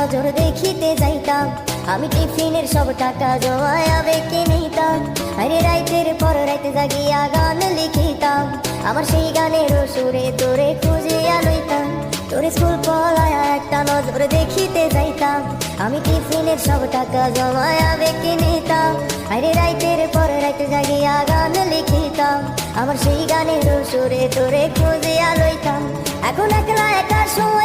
নজর দেখিতে যাইতাম, আমি টিফিনের সব টাকা জমায় আবেগে নিতাম। আরে রাইতের পর রাইতে জাগিয়া গান লিখিতাম, আমার সেই গানের সুরে তোরে খুঁজিয়া লইতাম। তোরে স্কুল পলায়া একটা নজর দেখিতে যাইতাম, আমি টিফিনের সব টাকা জমায় আবেগে নিতাম। আরে রাইতের পর রাইতে জাগিয়া গান লিখিতাম, আমার সেই গানের সুরে তোরে খুঁজিয়া লইতাম। এখন একলা একা সময়